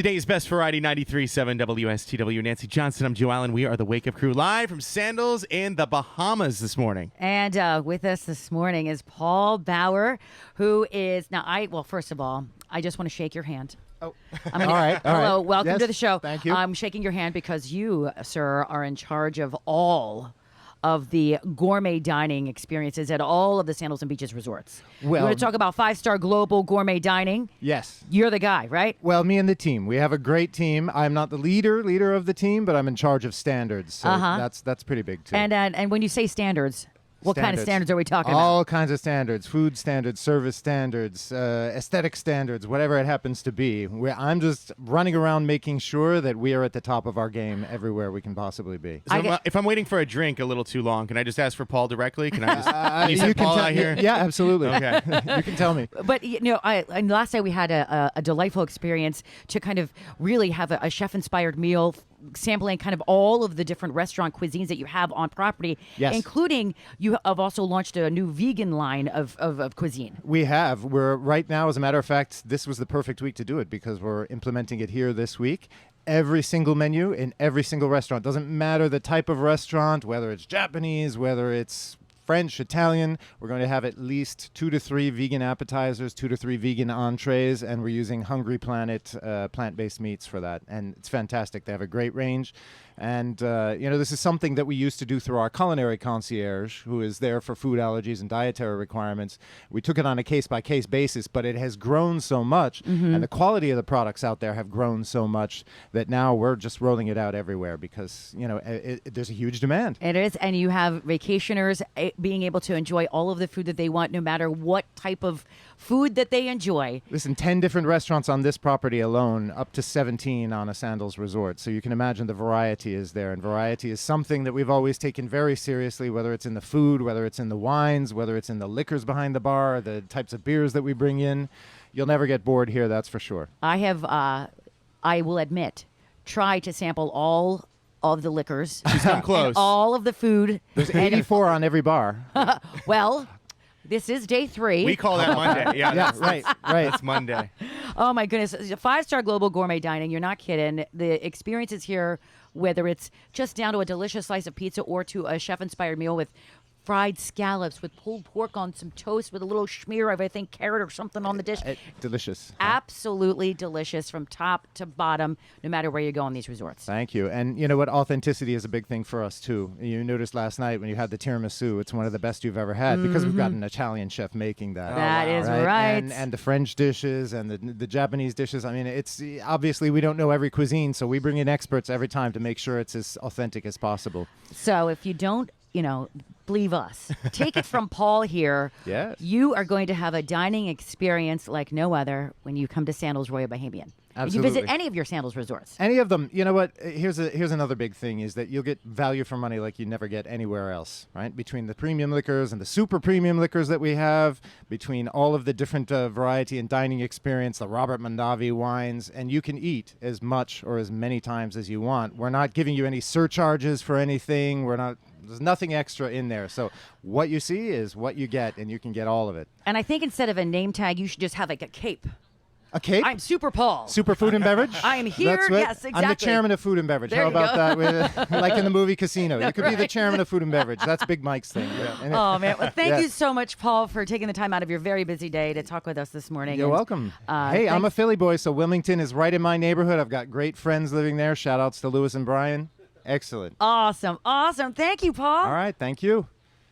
Today's Best Variety 93.7 WSTW. Nancy Johnson, I'm Joe Allen. We are the Wakeup Crew live from Sandals in the Bahamas this morning. And with us this morning is Paul Bauer, who is, first of all, I just want to shake your hand. Oh, all right. Hello, welcome Yes, to the show. thank you. I'm shaking your hand because you, sir, are in charge of all of the gourmet dining experiences at all of the Sandals and Beaches resorts. Well, we're going to talk about 5-star global gourmet dining. Yes. You're the guy, right? Well, me and the team. We have a great team. I'm not the leader of the team, but I'm in charge of standards. So that's pretty big too. And when you say standards, what kind of standards are we talking about? All kinds of standards: food standards, service standards, aesthetic standards, whatever it happens to be. I'm just running around making sure that we are at the top of our game everywhere we can possibly be. So if I'm waiting for a drink a little too long, can I just ask for Paul directly? Can I just can you send Paul out here? Yeah, absolutely. Okay. You can tell me. But, and last night we had a delightful experience to kind of really have a chef-inspired meal, sampling kind of all of the different restaurant cuisines that you have on property, yes, including you have also launched a new vegan line of cuisine. We have. We're right now, as a matter of fact, this was the perfect week to do it because we're implementing it here this week. Every single menu in every single restaurant, doesn't matter the type of restaurant, whether it's Japanese, whether it's French, Italian, we're going to have at least 2 to 3 vegan appetizers, 2 to 3 vegan entrees, and we're using Hungry Planet plant-based meats for that. And it's fantastic. They have a great range. And, this is something that we used to do through our culinary concierge, who is there for food allergies and dietary requirements. We took it on a case-by-case basis, but it has grown so much, and the quality of the products out there have grown so much that now we're just rolling it out everywhere because, there's a huge demand. It is, and you have vacationers being able to enjoy all of the food that they want, no matter what type of food that they enjoy. Listen, 10 different restaurants on this property alone, up to 17 on a Sandals Resort. So you can imagine the variety is there. And variety is something that we've always taken very seriously, whether it's in the food, whether it's in the wines, whether it's in the liquors behind the bar, the types of beers that we bring in. You'll never get bored here, that's for sure. I have, I will admit, tried to sample all of the liquors. She's come close. And all of the food. There's 84 on every bar. Well, this is day 3. We call that Monday. Yeah, right. It's Monday. Oh, my goodness. 5-star global gourmet dining. You're not kidding. The experiences here, whether it's just down to a delicious slice of pizza or to a chef-inspired meal with fried scallops with pulled pork on some toast with a little schmear of, I think, carrot or something on the dish. Delicious. Absolutely delicious from top to bottom, no matter where you go on these resorts. Thank you. And you know what? Authenticity is a big thing for us, too. You noticed last night when you had the tiramisu, it's one of the best you've ever had because we've got an Italian chef making that. That is right. And the French dishes and the Japanese dishes. I mean, it's obviously we don't know every cuisine, so we bring in experts every time to make sure it's as authentic as possible. So if you don't, believe us. Take it from Paul here. Yes. You are going to have a dining experience like no other when you come to Sandals Royal Bahamian. Absolutely. You visit any of your Sandals resorts. Any of them. You know what? Here's another big thing is that you'll get value for money like you never get anywhere else, right? Between the premium liquors and the super premium liquors that we have, between all of the different variety and dining experience, the Robert Mondavi wines, and you can eat as much or as many times as you want. We're not giving you any surcharges for anything. There's nothing extra in there. So what you see is what you get, and you can get all of it. And I think instead of a name tag, you should just have like a cape. A cape? I'm Super Paul. Super Food and Beverage? I am here. That's what, yes, exactly. I'm the chairman of Food and Beverage. There How you about go. that? Like in the movie Casino. You could be the Right. chairman of Food and Beverage. That's Big Mike's thing. Yeah. Oh, man. Well, thank Yes. you so much, Paul, for taking the time out of your very busy day to talk with us this morning. You're And, welcome. Hey, I'm a Philly boy, so Wilmington is right in my neighborhood. I've got great friends living there. Shout outs to Lewis and Brian. Excellent. Awesome. Awesome. Thank you, Paul. All right. Thank you.